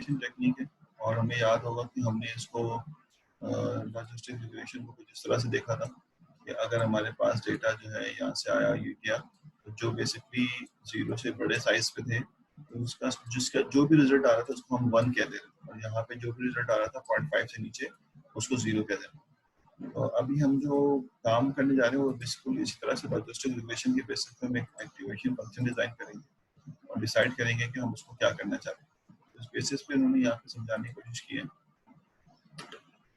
Regression technique है और हमें याद होगा कि हमने इसको लॉजिस्टिक रिग्रेशन को कुछ इस तरह से देखा था कि अगर हमारे पास डेटा जो है यहाँ से आया ये गया, तो जो बेसिकली 0 से बड़े साइज पे थे तो उसका जिसका जो भी रिजल्ट आ रहा था उसको हम 1 कह दे रहे थे, और यहाँ पे जो भी रिजल्ट आ रहा था 0.5 से नीचे उसको 0 कह दे रहे थे। तो अभी हम जो काम करने जा रहे हैं वो बेसिकली इसी तरह से लॉजिस्टिक रिग्रेशन के बेसिस पे हम एक एक्टिवेशन फंक्शन डिजाइन करेंगे और डिसाइड करेंगे कि हम उसको क्या करना चाहते हैं। तो इस बेसिस पे उन्होंने यहाँ पे समझाने की कोशिश की है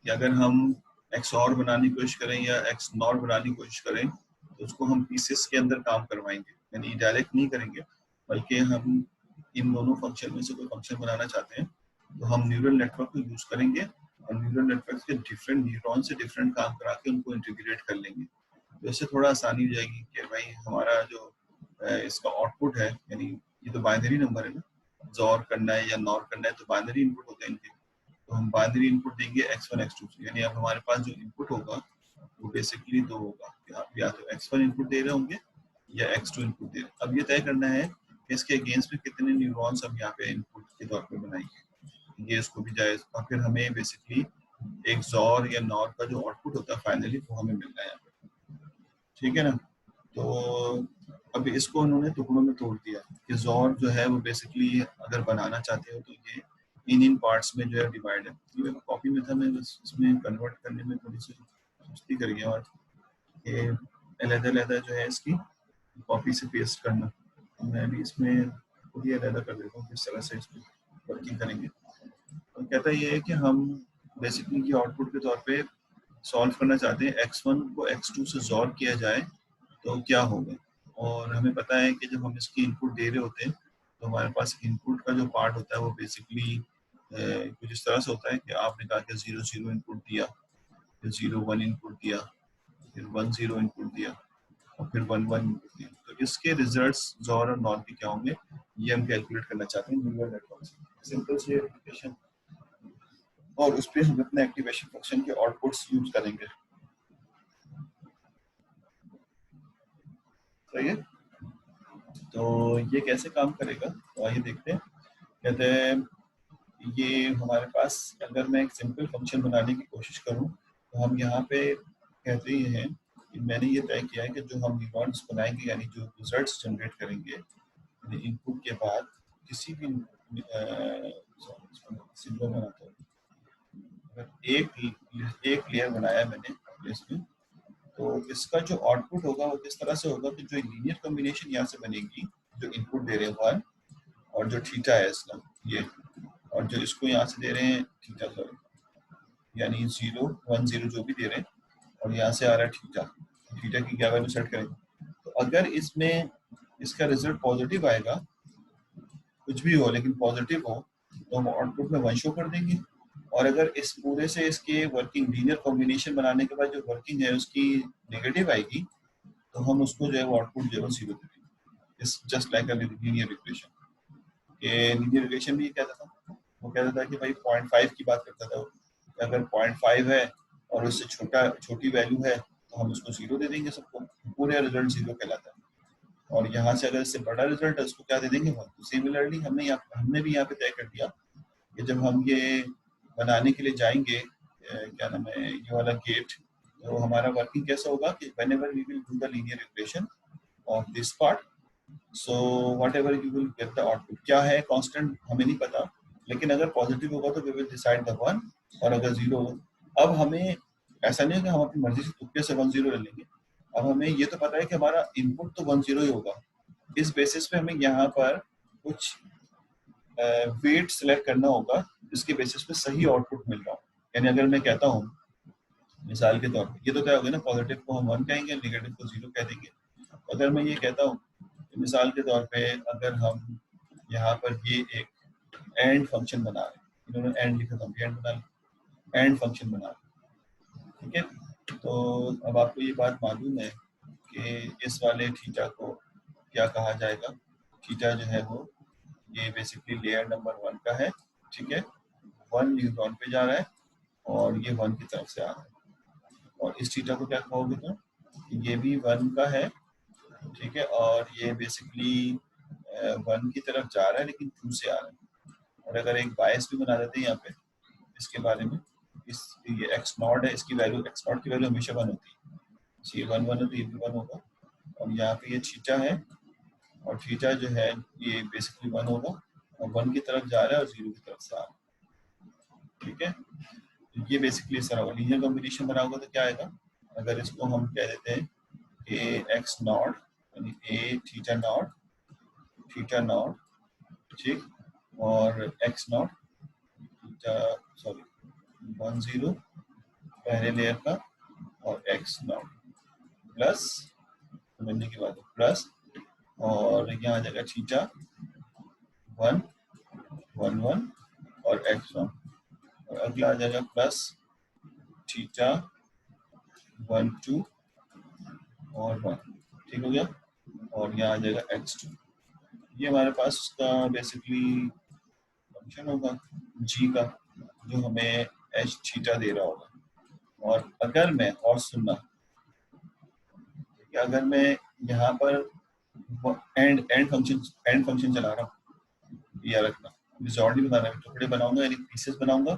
कि अगर हम XOR बनाने की कोशिश करें या XNOR बनाने की कोशिश करें तो उसको हम पीसेस के अंदर काम करवाएंगे, यानी डायरेक्ट नहीं करेंगे, बल्कि हम इन दोनों फंक्शन में से कोई फंक्शन बनाना चाहते हैं तो हम न्यूरल नेटवर्क को यूज करेंगे और न्यूरल नेटवर्क के डिफरेंट न्यूरॉन से डिफरेंट काम करा के उनको इंटीग्रेट कर लेंगे। तो इससे थोड़ा आसानी हो जाएगी कि भाई हमारा जो इसका आउटपुट है, यानी ये तो बाइनरी नंबर है ना, XOR करना है या NOR करना है तो बाइनरी इनपुट होते हैं इनके, तो हम बाइनरी इनपुट देंगे x1 x2, यानी अब हमारे पास जो इनपुट होगा वो बेसिकली दो होगा, या तो x1 इनपुट दे रहे होंगे या x2 इनपुट दे रहे। अब ये तय करना है कि इसके अगेंस्ट में कितने न्यूरॉन्स हम यहाँ पे इनपुट के तौर पे बनाएंगे, ये इसको भी जाए, और फिर हमें बेसिकली एक XOR या NOR का जो आउटपुट होता है फाइनली वो हमें मिलना है यहाँ पे, ठीक है ना। तो अभी इसको उन्होंने टुकड़ों में तोड़ दिया कि XOR जो है वो बेसिकली अगर बनाना चाहते हो तो ये इन पार्ट्स में जो है डिवाइड है। ये कॉपी में था, मैं बस इसमें कन्वर्ट करने में थोड़ी सी सुस्ती कर गया और ये अलग-अलग जो है इसकी कॉपी से पेस्ट करना, मैं भी इसमें खुद ही अलग कर देता हूँ किस तरह से इसको वर्किंग करेंगे। तो कहता ये है कि हम बेसिकली की आउटपुट के तौर पे सॉल्व करना चाहते हैं x1 को x2 से XOR किया जाए तो क्या होगा, और हमें पता है कि जब हम इसकी इनपुट दे रहे होते हैं तो हमारे पास इनपुट का जो पार्ट होता है वो बेसिकली कुछ इस तरह से होता है कि आपने कहा कि 0 0 इनपुट दिया, फिर 0 1 इनपुट दिया, फिर 1 0 इनपुट दिया और फिर 1 1 इनपुट दिया। तो इसके रिजल्ट्स XOR और NOR के क्या होंगे ये हम कैलकुलेट करना चाहते हैं न्यूरल नेटवर्क से। सिंपल सी एप्लीकेशन, और उस पर हम अपने एक्टिवेशन फंक्शन के आउटपुट्स यूज करेंगे। सही है, तो ये कैसे काम करेगा तो आइए देखते हैं। कहते हैं ये हमारे पास अगर मैं एक सिंपल फंक्शन बनाने की कोशिश करूं तो हम यहाँ पे कहते ही हैं कि मैंने ये तय किया है कि जो हम न्यूरॉन्स बनाएंगे यानी जो रिजल्ट्स जनरेट करेंगे इनपुट के बाद किसी भी सिंबल बनाता हूँ, एक लेयर बनाया मैंने इसमें, तो इसका जो आउटपुट होगा वो किस तरह से होगा कि जो लीनियर कॉम्बिनेशन यहाँ से बनेगी, जो इनपुट दे रहे हैं 1 और जो थीटा है इसका ये, और जो इसको यहाँ से दे रहे हैं थीटा, सॉरी यानी 0 1 0 जो भी दे रहे हैं, और यहाँ से आ रहा है थीटा, थीटा की क्या वैल्यू सेट करेंगे। तो अगर इसमें इसका रिजल्ट पॉजिटिव आएगा, कुछ भी हो लेकिन पॉजिटिव हो, तो हम आउटपुट में 1 शो कर देंगे, और अगर इस पूरे से इसके वर्किंग लीनियर कॉम्बिनेशन बनाने के बाद जो वर्किंग है उसकी नेगेटिव आएगी तो हम उसको जो है वो आउटपुट जो है 0 देंगे। It's just like a linear equation. ये लीनियर इक्वेशन भी कहता था, वो कहता था कि भाई 0.5 की बात करता था, अगर 0.5 है और उससे छोटी वैल्यू है तो हम उसको 0 दे देंगे सबको, पूरे रिजल्ट 0 कहलाता है, और यहाँ से अगर इससे बड़ा रिजल्ट है उसको क्या दे देंगे 1। तो सिमिलरली हमने भी यहाँ पे तय कर दिया कि जब हम ये बनाने के लिए जाएंगे क्या नाम है ये वाला गेट, तो हमारा वर्किंग कैसा होगा कि whenever we will do the linear equation of this part, so whatever you will get the output क्या है कांस्टेंट हमें नहीं पता, लेकिन अगर पॉजिटिव होगा तो we will decide the 1, और अगर 0 होगा, अब हमें ऐसा नहीं है कि हम अपनी मर्जी से तुक्के से 1 0 ले लेंगे, अब हमें ये तो पता है कि हमारा इनपुट तो 1 0 ही होगा, इस बेसिस पे हमें यहाँ पर कुछ वेट सिलेक्ट करना होगा जिसके बेसिस पे सही आउटपुट मिल रहा हो। यानी अगर मैं कहता हूँ मिसाल के तौर पे, ये तो क्या होगा ना, पॉजिटिव को हम 1 कहेंगे, नेगेटिव को 0 कह देंगे। अगर मैं ये कहता हूँ मिसाल के तौर पे अगर हम यहाँ पर ये एक एंड फंक्शन बना रहे हैं, इन्होंने एंड लिखा था, एंड बना एंड फंक्शन बना रहे, ठीक है। तो अब आपको ये बात मालूम है कि इस वाले थीटा को क्या कहा जाएगा। थीटा जो है वो ये बेसिकली लेयर नंबर 1 का है, ठीक है, 1 न्यूट्रॉन पे जा रहा है और ये 1 की तरफ से आ रहा है, और इस थीटा को क्या कहोगे तो ये भी 1 का है, ठीक है, और ये बेसिकली 1 की तरफ जा रहा है लेकिन 2 से आ रहा है, और अगर एक बायस भी बना देते हैं यहाँ पे इसके बारे में, इस ये एक्स नॉट है, इसकी वैल्यू एक्स नॉट की वैल्यू हमेशा 1 होती है, ये 1 है तो ये भी 1 होगा। और यहाँ पे ये थीटा है और थीटा जो है ये बेसिकली 1 होगा और 1 की तरफ जा रहा है और 0 की तरफ से आ रहा है। ठीक है, तो ये बेसिकली इस तरह होगा। लीनियर कॉम्बिनेशन बना होगा तो क्या आएगा, अगर इसको हम कह देते हैं ए एक्स नॉट यानी ए थीटा नॉट, ठीक, और एक्स नॉट थीटा सॉरी 10 पहले लेयर का और एक्स नॉट प्लस समझने की बात है प्लस, और यहाँ आ जाएगा थीटा 1 1 1 और एक्स नॉट, और अगला आ जाएगा प्लस थीटा 1 2 और 1, ठीक हो गया। और यहाँ आ जाएगा x2, ये हमारे पास उसका बेसिकली फंक्शन होगा g का जो हमें h थीटा दे रहा होगा। और अगर मैं, और सुनना, अगर मैं यहाँ पर एंड फंक्शन चला रहा हूँ, याद रखना रिजॉल्ट नहीं बनाना है, टुकड़े बनाऊंगा यानी पीसेस बनाऊंगा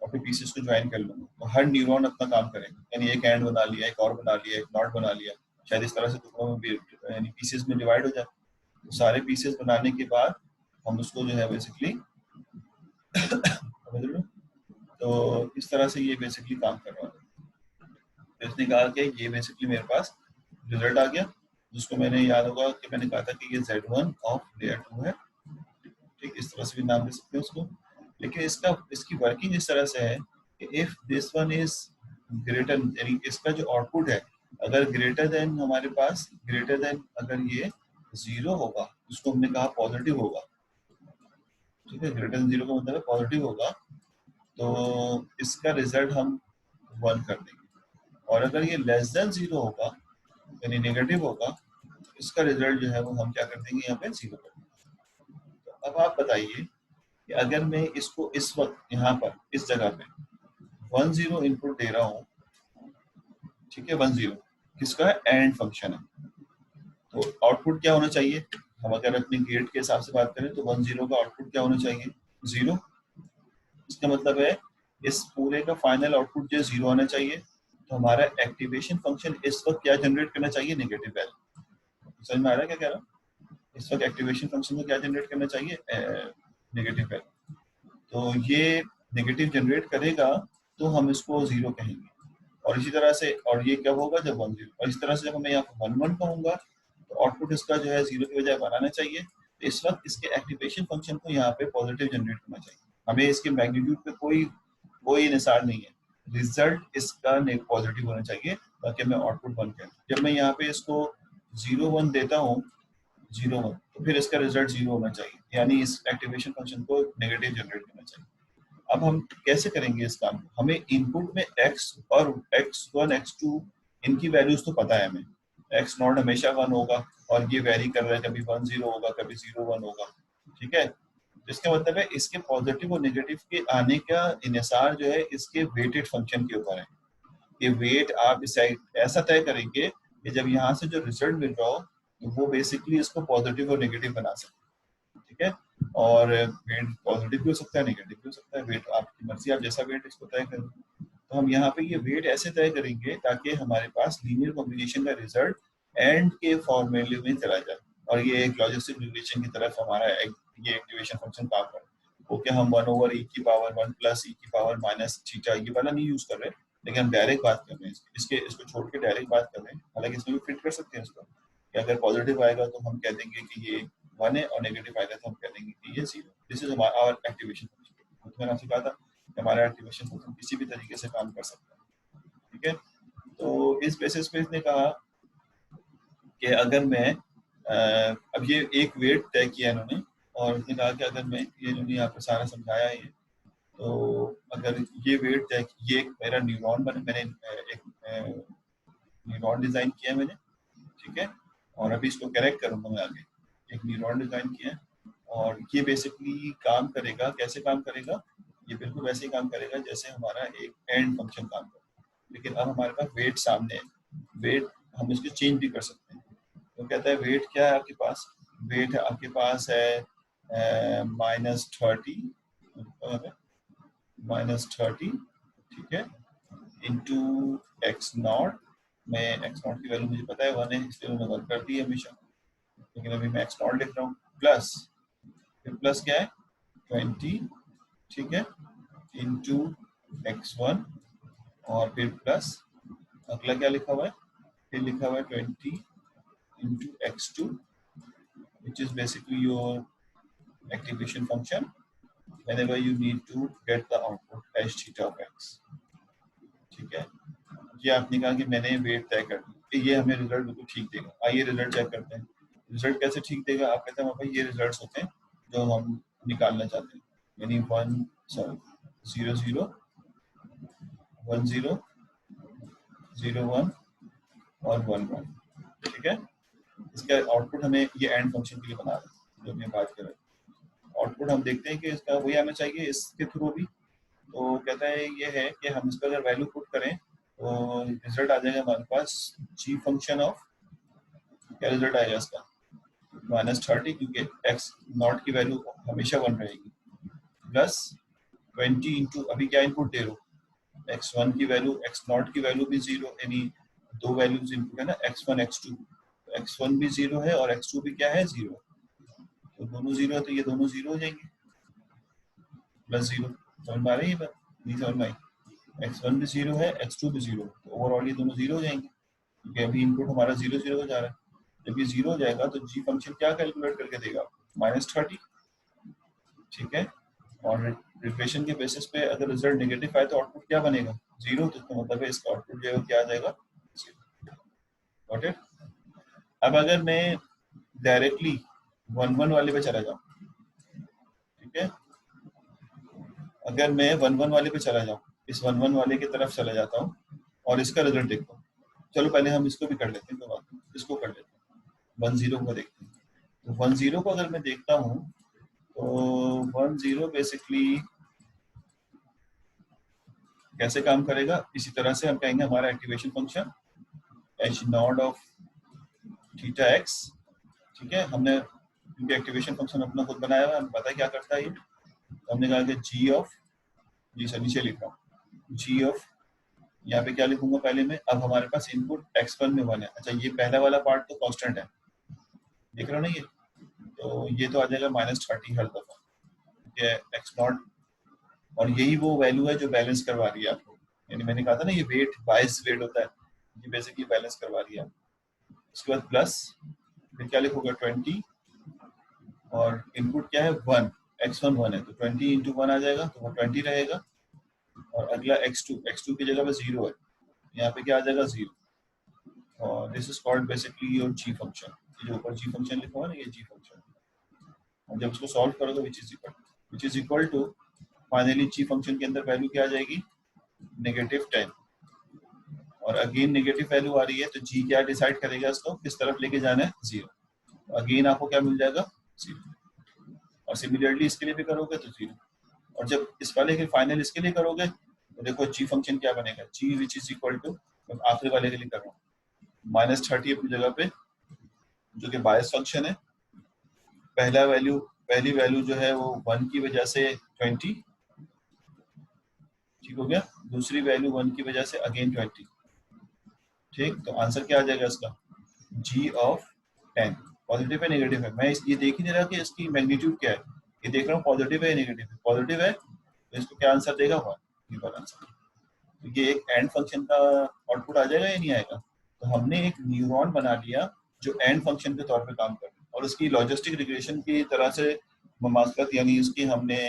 और फिर पीसेस को ज्वाइन कर लूंगा, तो हर न्यूरॉन अपना काम करेगा, यानी एक एंड बना लिया, एक और बना लिया, एक नॉट बना लिया, शायद इस तरह से टुकड़ों में यानी पीसेस में डिवाइड हो जाए। तो सारे पीसेस बनाने के बाद हम उसको जो है बेसिकली समझ लो, तो इस तरह से ये बेसिकली काम कर रहा है। तो इसने कहा कि ये बेसिकली मेरे पास रिजल्ट आ गया, जिसको मैंने याद होगा कि मैंने कहा था कि ये Z1 ऑफ लेयर 2 है, ठीक, इस तरह से भी नाम दे सकते हैं उसको। लेकिन इसकी वर्किंग इस तरह से है कि if this one is greater, यानी इसका जो आउटपुट है अगर ग्रेटर देन हमारे पास ग्रेटर देन अगर ये 0 होगा, उसको हमने कहा पॉजिटिव होगा, ठीक है, ग्रेटर देन 0 का मतलब है पॉजिटिव होगा, तो इसका रिजल्ट हम 1 कर देंगे। और अगर ये लेस देन 0 होगा यानी नेगेटिव होगा, इसका रिजल्ट जो है वो हम क्या कर देंगे, यहाँ पे 0 कर देंगे। तो अब आप बताइए कि अगर मैं इसको इस वक्त यहाँ पर इस जगह पे 10 इनपुट दे रहा हूँ, ठीक है, 10 किसका है, एंड फंक्शन है, तो आउटपुट क्या होना चाहिए, हम अगर अपने गेट के हिसाब से बात करें तो 10 का आउटपुट क्या होना चाहिए, 0। इसका मतलब है इस पूरे का फाइनल आउटपुट जो 0 आना चाहिए, तो हमारा एक्टिवेशन फंक्शन इस वक्त क्या जनरेट करना चाहिए, नेगेटिव वैल्यू। समझ में आ रहा है क्या कह रहा हूँ, इस वक्त एक्टिवेशन फंक्शन को क्या जनरेट करना चाहिए, नेगेटिव वैल्यू। तो ये नेगेटिव जनरेट करेगा तो हम इसको 0 कहेंगे, और इसी तरह से, और ये कब होगा जब 10, और इस तरह से जब मैं यहाँ पर 1 1 कहूँगा तो आउटपुट इसका जो है 0 की बजाय बनाना चाहिए, तो इस वक्त इसके एक्टिवेशन फंक्शन को यहाँ पे पॉजिटिव जनरेट करना चाहिए, हमें इसके मैग्नीट्यूड पे कोई कोई निसार नहीं है, रिजल्ट इसका पॉजिटिव होना चाहिए ताकि मैं आउटपुट 1 करूँ। जब मैं यहाँ पे इसको 0 1 देता हूँ 0 1, तो फिर इसका रिजल्ट 0 होना चाहिए, यानी इस एक्टिवेशन फंक्शन को नेगेटिव जनरेट करना चाहिए। अब हम कैसे करेंगे इस काम को, हमें इनपुट में x और x1 x2 इनकी वैल्यूज तो पता है हमें, x नॉट हमेशा 1 होगा और ये वेरी कर रहा है, कभी 1 0 होगा कभी 0 1 होगा, ठीक है। इसका मतलब है इसके पॉजिटिव और नेगेटिव के आने का इन्हिसार जो है इसके वेटेड फंक्शन के ऊपर है, ये वेट आप इस ऐसा तय करेंगे कि जब यहाँ से जो रिजल्ट मिल रहा हो तो वो बेसिकली इसको पॉजिटिव और नेगेटिव बना सकते, ठीक है। और वेट पॉजिटिव भी हो सकता है, नेगेटिव भी हो सकता है, वेट आपकी मर्जी, आप जैसा वेट इसको तय करें। तो हम यहाँ पे ये वेट ऐसे तय करेंगे ताकि हमारे पास लीनियर कॉम्बिनेशन का रिजल्ट एंड के फॉर्मूले में चला जाए और ये एक लॉजिस्टिक रिलेशन की तरफ हमारा ये एक्टिवेशन फंक्शन काम करे। ओके, हम 1/e की पावर 1 + e की पावर माइनस थीटा ये वाला नहीं यूज कर रहे, लेकिन हम डायरेक्ट बात कर रहे हैं इसको छोड़ के डायरेक्ट बात कर रहे हैं। हालांकि इसमें भी फिट कर सकते हैं इसको कि अगर पॉजिटिव आएगा तो हम कह देंगे कि ये 1 है और नेगेटिव आएगा तो हम कह देंगे कि ये 0। This is our activation function. मैंने आपसे कहा था कि हमारा एक्टिवेशन फंक्शन किसी भी तरीके से काम कर सकता है, ठीक है। तो इस बेसिस पे इसने कहा कि अगर मैं अब ये एक वेट तय किया इन्होंने और उसने कहा कि अगर मैं ये इन्होंने यहाँ पे सारा समझाया है, तो अगर ये वेट तय, ये एक मेरा न्यूरॉन बने, मैंने एक न्यूरॉन डिजाइन किया मैंने, ठीक है, और अभी इसको करेक्ट करूंगा मैं आगे। एक न्यूरॉन डिजाइन किया है और ये बेसिकली काम करेगा, कैसे काम करेगा, ये बिल्कुल वैसे ही काम करेगा जैसे हमारा एक एंड फंक्शन काम करेगा, लेकिन अब हमारे पास वेट सामने है, वेट हम इसको चेंज भी कर सकते हैं। तो कहता है वेट क्या है आपके पास, वेट आपके पास है -30 -30, ठीक है, इंटू एक्स नॉट। मैं एक्स नॉट की वैल्यू मुझे पता है 1 है, इसलिए मैंने वर्क कर दी है हमेशा, लेकिन अभी मैं एक्स नॉट लिख रहा हूँ, प्लस, फिर प्लस क्या है 20, ठीक है, इंटू x1, और फिर प्लस अगला क्या लिखा हुआ है, फिर लिखा हुआ है 20 into x2, which is basically your activation function whenever you need to get the output as theta of x, ठीक है। ये आपने कहा कि मैंने वेट तय कर दी, ये हमें रिजल्ट बिल्कुल ठीक देगा। आइए रिजल्ट चेक करते हैं। रिजल्ट कैसे ठीक देगा? आप कहते हैं भाई ये रिजल्ट्स होते हैं जो हम निकालना चाहते हैं, यानी 0 0 1 0 0 1 और 1 1, ठीक है। इसका आउटपुट हमें ये एंड फंक्शन के लिए बना रहे हैं जो हमने बात कर रहे हैं। आउटपुट हम देखते हैं कि इसका वही हमें चाहिए इसके थ्रू भी। तो कहता है ये है कि हम इस पर अगर वैल्यू पुट करें तो रिजल्ट आ जाएगा हमारे पास जी फंक्शन ऑफ, क्या रिजल्ट आएगा इसका, -30, क्योंकि एक्स नॉट की वैल्यू हमेशा 1 रहेगी, प्लस 20 इंटू अभी क्या इनपुट दे रहा हूँ, x1 की वैल्यू, x नॉट की वैल्यू भी 0, यानी दो वैल्यूज इनपुट है ना, x1 x2, x1 भी 0 है और x2 भी क्या है 0, तो दोनों 0 है, तो ये दोनों 0 हो जाएंगे, प्लस 0। समझ में आ रही है बात? नहीं समझ में आई? x1 भी 0 है, x2 भी 0, तो ओवरऑल ये दोनों 0 हो जाएंगे, क्योंकि अभी इनपुट हमारा 0 0 हो जा रहा है। जब ये 0 हो जाएगा तो जी फंक्शन क्या कैलकुलेट करके देगा, -30, ठीक है। और रिग्रेशन के बेसिस पे अगर रिजल्ट नेगेटिव आए तो आउटपुट क्या बनेगा, 0, तो इसका मतलब है इसका आउटपुट जो है क्या आ जाएगा, 0। Got it? अब अगर मैं डायरेक्टली 1 1 वाले पे चला जाऊँ, ठीक है, अगर मैं 1 1 वाले पे चला जाऊँ, इस 1 1 वाले की तरफ चला जाता हूँ और इसका रिजल्ट देखता हूँ, चलो पहले हम इसको भी कर लेते हैं, तो बात इसको कर लेते हैं, 1 0 को देखते हैं। तो 1 0 को अगर मैं देखता हूँ तो 1 0 बेसिकली कैसे काम करेगा, इसी तरह से हम कहेंगे हमारा activation function H not of theta x, ठीक है। हमने क्योंकि एक्टिवेशन फंक्शन अपना खुद बनाया हुआ है, हमें पता है क्या करता है ये, तो हमने कहा कि जी ऑफ, जी सर नीचे लिख रहा हूँ, जी ऑफ, यहाँ पे क्या लिखूंगा पहले में, अब हमारे पास इनपुट x1 में 1 है, अच्छा ये पहला वाला पार्ट तो कांस्टेंट है, देख रहे हो ना ये, तो ये तो आ जाएगा -30 हर दफा, ठीक है, एक्स नॉट, और यही वो वैल्यू है जो बैलेंस करवा रही है आपको, यानी मैंने कहा था ना ये वेट बाइस वेट होता है, ये बेसिकली बैलेंस करवा रही है। उसके बाद प्लस, फिर क्या लिखोगे 20, और इनपुट क्या है 1, x1 1 है तो 20 इंटू 1 आ जाएगा, तो वो 20 रहेगा, और अगला x2 की जगह पे 0 है, यहाँ पे क्या आ जाएगा 0, और this is called basically your G function, ये जो ऊपर जी फंक्शन लिखा हुआ है ना, ये जी फंक्शन, और जब इसको सॉल्व करोगे which is equal to finally G function के अंदर वैल्यू क्या आ जाएगी, -10, और अगेन नेगेटिव वैल्यू आ रही है, तो जी क्या डिसाइड करेगा इसको किस तरफ लेके जाना है, 0, अगेन आपको क्या मिल जाएगा 0, और सिमिलरली इसके लिए भी करोगे तो 0, और जब इस वाले के फाइनल इसके लिए करोगे तो देखो जी फंक्शन क्या बनेगा, जी विच इज इक्वल टू, आखिरी वाले के लिए कर रहा हूँ, -30 अपनी जगह पे, जो कि बायस फंक्शन है, पहली वैल्यू जो है वो 1 की वजह से 20, ठीक हो गया, दूसरी वैल्यू 1 की वजह से अगेन 20, ठीक, तो आंसर क्या आ जाएगा इसका, जी ऑफ 10, पॉजिटिव है नेगेटिव है, मैं ये देख ही नहीं रहा कि इसकी मैग्नीट्यूड क्या है, ये देख रहा हूँ पॉजिटिव है नेगेटिव है, पॉजिटिव है तो इसको क्या आंसर देगा 1, ये वाला आंसर, तो ये एक एंड फंक्शन का आउटपुट आ जाएगा या नहीं आएगा, तो हमने एक न्यूरॉन बना लिया जो एंड फंक्शन के तौर पे काम कर रहा है, और उसकी लॉजिस्टिक रिग्रेशन की तरह से ममासलत, यानी उसकी हमने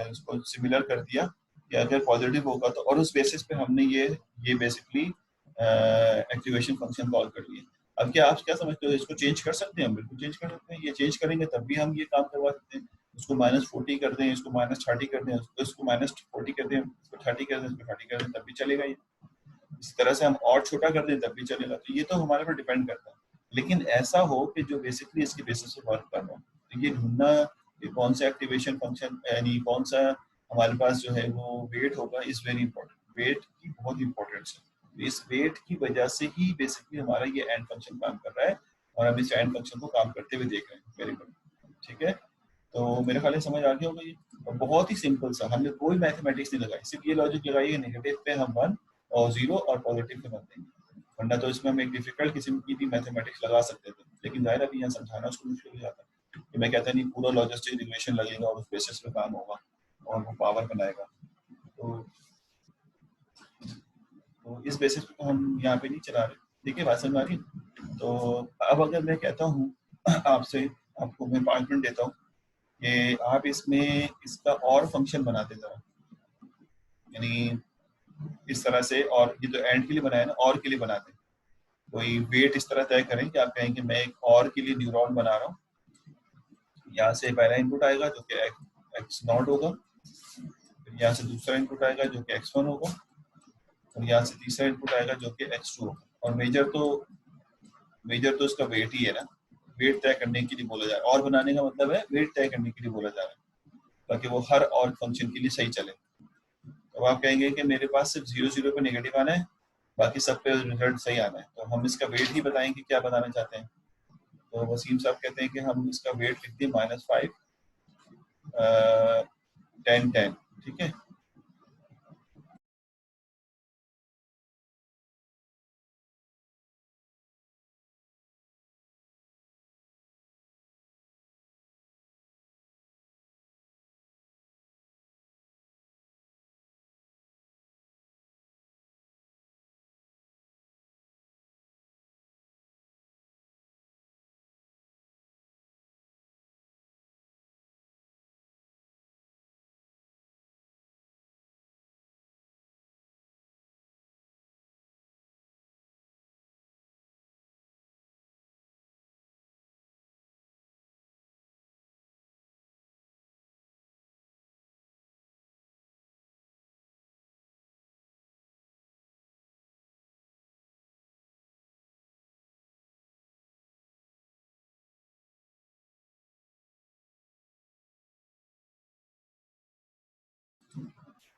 उसको सिमिलर कर दिया कि अगर पॉजिटिव होगा तो, और उस बेसिस पे हमने ये बेसिकली एक्टिवेशन फंक्शन कॉल कर लिए। अब क्या आप क्या समझते हो, इसको चेंज कर सकते हैं, हम बिल्कुल चेंज कर सकते हैं, ये चेंज करेंगे तब भी हम ये काम करवा सकते हैं, उसको -40 कर दें, इसको -30 कर दें, इसको -40 कर दें, इसको 30 कर दें, इसको 30 कर दें, तब भी चलेगा ये, इस तरह से हम और छोटा कर दें तब भी चलेगा, तो ये तो हमारे पर डिपेंड करता है, लेकिन ऐसा हो कि जो बेसिकली इसके बेसिस पे वर्क कर रहा हो, तो ये ढूंढना कि कौन सा एक्टिवेशन फंक्शन, यानी कौन सा हमारे पास जो है वो वेट होगा, इज वेरी इंपॉर्टेंट, वेट की बहुत इंपॉर्टेंस है, इस वेट की वजह से ही बेसिकली हमारा ये एंड फंक्शन काम कर रहा है, और हम इस एंड फंक्शन को काम करते हुए देख रहे हैं, वेरी गुड, ठीक है। तो मेरे ख्याल से समझ आ गया होगा ये। और बहुत ही सिंपल सा, हमने कोई मैथमेटिक्स नहीं लगाई, सिर्फ ये लॉजिक लगाई है नेगेटिव पे हम 1 और 0 और पॉजिटिव पे 1 देंगे। वरना तो इसमें हम एक डिफिकल्ट किस्म की भी मैथमेटिक्स लगा सकते थे, लेकिन जाहिर अभी यहाँ समझाना उसको मुश्किल हो जाता है। कि मैं कहता नहीं पूरा लॉजिस्टिक रिग्रेशन लगेगा और उस बेसिस पे काम होगा और वो पावर बनाएगा। तो इस बेसिस पे तो हम यहाँ पे नहीं चला रहे। ठीक है, बात समझ आ रही? तो अब अगर मैं कहता हूँ आपसे, आपको मैं 5 मिनट देता हूँ कि आप इसमें इसका और फंक्शन बनाते जरा, यानी इस तरह से, और ये जो एंड के लिए बनाया ना, और के लिए बनाते हैं। कोई वेट इस तरह तय करें कि आप कहें कि मैं एक और के लिए न्यूरॉन बना रहा हूँ। यहाँ से पहला इनपुट आएगा जो कि एक्स नॉट होगा, फिर यहाँ से दूसरा इनपुट आएगा जो कि एक्स वन होगा, और यहाँ से तीसरा इनपुट आएगा जो कि एक्स टू होगा। और मेजर तो इसका वेट ही है ना, वेट तय करने के लिए बोला जा रहा है। और बनाने का मतलब है वेट तय करने के लिए बोला जा रहा है, ताकि वो हर और फंक्शन के लिए सही चले। तो आप कहेंगे कि मेरे पास सिर्फ 0 0 पे नेगेटिव आना है, बाकी सब पे रिजल्ट सही आना है, तो हम इसका वेट ही बताएंगे क्या बताना चाहते हैं। तो वसीम साहब कहते हैं कि हम इसका वेट लिख दें -5 10 10। ठीक है,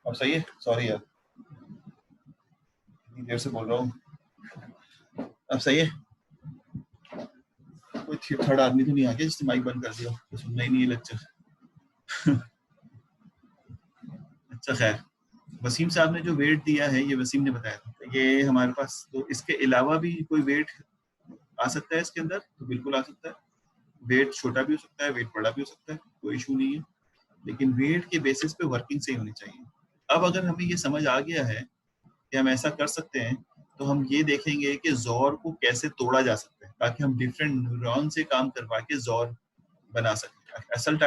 अब सही है? सॉरी यार, इतनी देर से बोल रहा हूँ। अब सही है? कोई थर्ड आदमी तो नहीं आ गया जिसने माइक बंद कर दिया, तो सुनना ही नहीं है लेक्चर? अच्छा खैर, वसीम साहब ने जो वेट दिया है ये वसीम ने बताया था। ये हमारे पास तो इसके अलावा भी कोई वेट आ सकता है इसके अंदर, तो बिल्कुल आ सकता है। वेट छोटा भी हो सकता है, वेट बड़ा भी हो सकता है, कोई इशू नहीं है, लेकिन वेट के बेसिस पे वर्किंग सही होनी चाहिए। अब अगर हमें ये समझ आ गया है कि हम ऐसा कर सकते हैं, तो हम ये देखेंगे कि ज़ोर को कैसे तोड़ा जा सकता है, ताकि हम डिफरेंट न्यूरॉन से काम करवा के ज़ोर बना सकते हैं। असल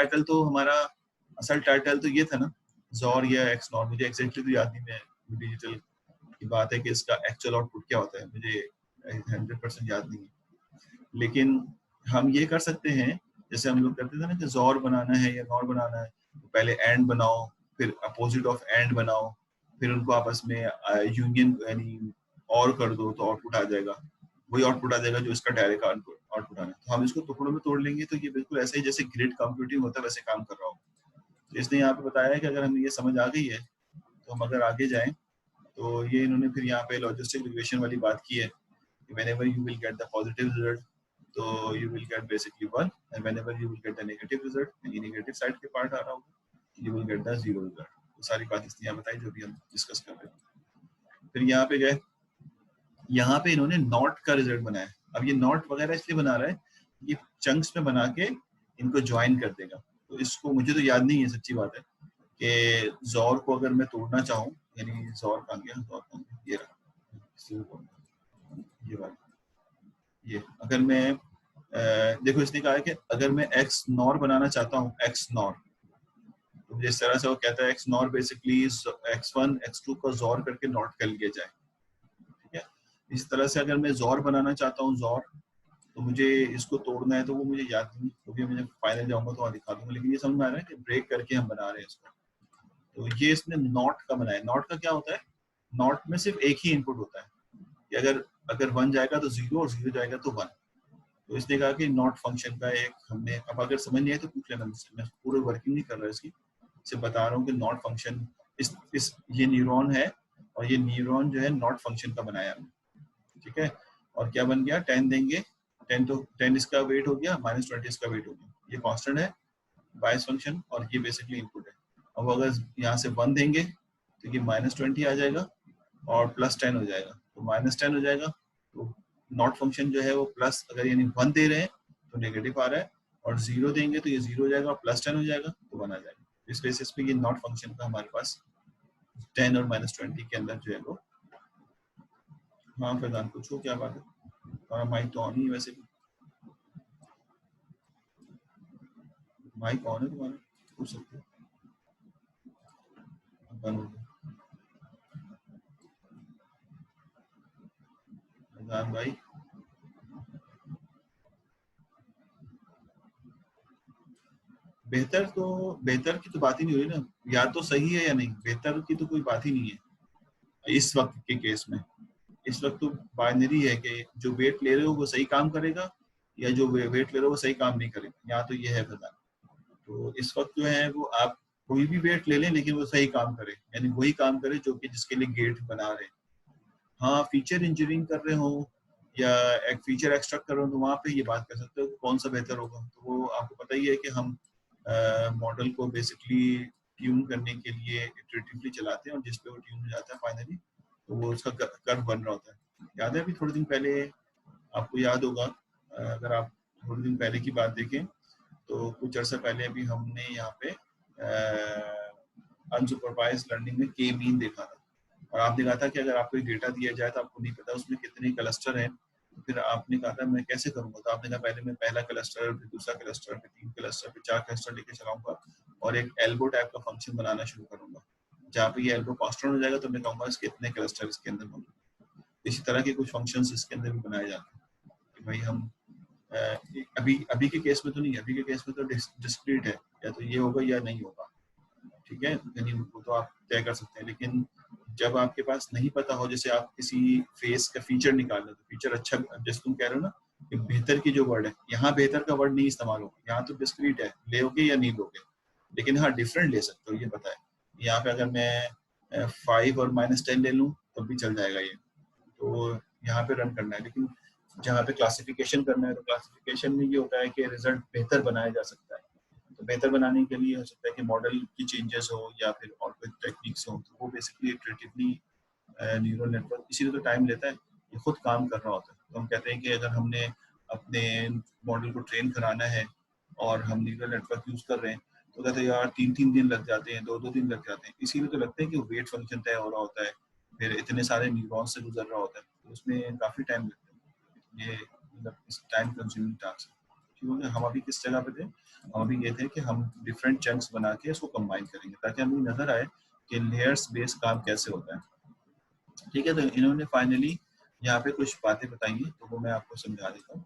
टाइटल तो ये था ना, ज़ोर या एक्स नॉट, मुझे एग्जैक्टली तो याद नहीं, मैं डिजिटल की बात है कि इसका एक्चुअल आउटपुट क्या होता है, मुझे 100% याद नहीं है। लेकिन हम ये कर सकते हैं, जैसे हम लोग करते थे ना कि ज़ोर बनाना है या नॉट बनाना है, तो पहले एंड बनाओ, फिर अपोजिट ऑफ एंड बनाओ, फिर उनको आपस में यूनियन यानी और कर दो तो आउटपुट आ जाएगा। वही आउटपुट आ जाएगा जो इसका डायरेक्ट आउटपुट आना है। तो हम इसको टुकड़ों में तोड़ लेंगे, तो ये बिल्कुल ऐसे ही जैसे ग्रिड कंप्यूटिंग होता है वैसे काम कर रहा हो। तो इसने यहाँ पे बताया है कि अगर हमें ये समझ आ गई है, तो हम अगर आगे जाएं, तो ये इन्होंने फिर यहाँ पे लॉजिस्टिक रिग्रेशन वाली बात की है कि whenever you will get the positive result, तो you will get basically 1, and whenever you will get the negative result, यानी नेगेटिव साइड के पार्ट आ रहा होगा, you will get the 0 result। तो सारी बात इसने यहाँ बताई जो भी हम डिस्कस कर रहे हैं। फिर यहाँ पे गए, यहाँ पे इन्होंने नॉट का रिजल्ट बनाया। अब ये नॉट वगैरह इसलिए बना रहा है, ये चंक्स में बना के इनको ज्वाइन कर देगा। तो इसको मुझे तो याद नहीं है, सच्ची बात है, कि ज़ोर को अगर मैं तोड़ना चाहूँ, यानी ज़ोर कहाँ गया, ज़ोर कहाँ गया, ये रहा, ये वाला, ये अगर मैं देखो इसने कहा है कि अगर मैं एक्स नॉर बनाना चाहता हूँ, एक्स नॉर, तो जिस तरह से वो कहता है x nor basically x1 x2 का जोर करके नॉट कर लिया जाए। ठीक है, इस तरह से अगर मैं जोर बनाना चाहता हूँ, जोर, तो मुझे इसको तोड़ना है, तो वो मुझे याद नहीं, क्योंकि मुझे फाइनल जाऊंगा तो वहाँ दिखा दूंगा, लेकिन ये समझ में आ रहा है कि ब्रेक करके हम बना रहे हैं इसको। तो ये इसने नॉट का बनाया। नॉट का क्या होता है? नॉट में सिर्फ एक ही इनपुट होता है कि अगर अगर 1 जाएगा तो 0 और 0 जाएगा तो 1। तो इसने कहा कि नॉट फंक्शन का एक हमने, अब अगर समझ नहीं आए तो पूछ लेना मुझसे, मैं पूरे वर्किंग नहीं कर रहा इसकी, सिर्फ बता रहा हूँ कि नॉट फंक्शन इस ये न्यूरॉन है, और ये न्यूरॉन जो है नॉट फंक्शन का बनाया हमने। ठीक है, और क्या बन गया, 10 देंगे, 10 तो 10 इसका वेट हो गया, -20 इसका वेट हो गया, ये कांस्टेंट है, बायस फंक्शन और ये बेसिकली इनपुट है। अब अगर यहाँ से 1 देंगे तो ये -20 आ जाएगा और +10 हो जाएगा, तो -10 हो जाएगा। तो नॉट फंक्शन जो है वो प्लस, अगर यानी 1 दे रहे हैं तो नेगेटिव आ रहा है, और 0 देंगे तो ये 0 हो जाएगा और +10 हो जाएगा तो 1 आ जाएगा। इस बेसिस पे ये नॉट फंक्शन का हमारे पास 10 और -20 के अंदर जो है वो। हाँ प्रधान पूछो क्या बात है, हमारा माइक तो ऑन ही है वैसे भी। माइक ऑन है तुम्हारा, पूछ सकते हो। बंद हो गया प्रधान भाई। बेहतर की तो बात ही नहीं हो रही ना, या तो सही है या नहीं, बेहतर की तो कोई बात ही नहीं है इस वक्त के केस में। इस वक्त तो बाइनरी है कि जो वेट ले रहे हो वो सही काम करेगा, या जो वेट ले रहे हो वो सही काम नहीं करेगा, यहाँ तो ये है प्रधान। तो इस वक्त जो है वो आप कोई भी वेट ले लें लेकिन वो सही काम करे, यानी वही काम करे जो कि जिसके लिए गेट बना रहे हैं। हाँ फीचर इंजीनियरिंग कर रहे हो या एक फीचर एक्सट्रैक्ट कर रहे हो तो वहाँ पे ये बात कर सकते हो कौन सा बेहतर होगा। तो वो आपको पता ही है कि हम मॉडल को बेसिकली ट्यून करने के लिए इटरेटिवली चलाते हैं, और जिस पे वो ट्यून हो जाता है फाइनली तो वो उसका कर्व बन रहा होता है। याद है अभी थोड़े दिन पहले, आपको याद होगा अगर आप थोड़े दिन पहले की बात देखें तो कुछ अर्सा पहले अभी हमने यहाँ पे अनसुपरवाइज लर्निंग में के मीन देखा था, और आपने कहा था कि अगर आपको डेटा दिया जाए तो आपको नहीं पता उसमें कितने क्लस्टर हैं, तो फिर आपने कहा था मैं कैसे करूंगा, तो आपने कहा पहले मैं पहला क्लस्टर, फिर दूसरा क्लस्टर, फिर 3 क्लस्टर, फिर 4 क्लस्टर लेके चलाऊंगा और एक एल्बो टाइप का फंक्शन बनाना शुरू करूंगा। जहाँ पे ये एल्बो कांस्टेंट हो जाएगा तो मैं कहूंगा इसके इतने क्लस्टर इसके अंदर मौजूद। इसी तरह के कुछ फंक्शंस इसके अंदर भी बनाए जाते हैं कि भाई हम अभी अभी के केस में तो नहीं है, अभी के केस में तो डिस्क्रीट है, या तो ये होगा या नहीं होगा, ठीक है, यानी वो तो आप तय कर सकते हैं। लेकिन जब आपके पास नहीं पता हो, जैसे आप किसी फेस का फीचर निकाल रहे हो तो फीचर अच्छा, जैसे तुम कह रहे हो ना कि बेहतर की जो वर्ड है, यहाँ बेहतर का वर्ड नहीं इस्तेमाल होगा, यहाँ तो डिस्क्रीट है, लोगे या नहीं लोगे, लेकिन हाँ डिफरेंट ले सकते हो, ये पता है। यहाँ पे अगर मैं 5 और -10 ले लूँ तब भी चल जाएगा ये, तो यहाँ पे रन करना है। लेकिन जहाँ पे क्लासिफिकेशन करना है तो क्लासिफिकेशन में ये होता है कि रिजल्ट बेहतर बनाया जा सकता है। तो बेहतर बनाने के लिए हो सकता है कि मॉडल की चेंजेस हो या फिर और कोई टेक्निक्स हो, तो वो बेसिकली इटरेटिवली न्यूरल नेटवर्क इसीलिए तो टाइम लेता है, ये खुद काम कर रहा होता है। तो हम कहते हैं कि अगर हमने अपने मॉडल को ट्रेन कराना है और हम न्यूरल नेटवर्क यूज कर रहे हैं तो कहते हैं यार 3-3 दिन लग जाते हैं, 2-2 दिन लग जाते हैं, इसीलिए तो लगता है कि वेट फंक्शन तय हो रहा होता है, फिर इतने सारे न्यूरॉन्स से गुजर रहा होता है, तो उसमें काफ़ी टाइम लगता है। ये मतलब इस टाइम कंज्यूमिंग टास्क है। ठीक हो गया। हम अभी किस जगह पे थे, हम अभी ये थे कि हम डिफरेंट चंक्स बना के इसको कंबाइन करेंगे ताकि हमें नजर आए कि लेयर्स बेस्ड काम कैसे होता है। ठीक है, तो इन्होंने फाइनली यहाँ पे कुछ बातें बताई हैं तो वो मैं आपको समझा देता हूँ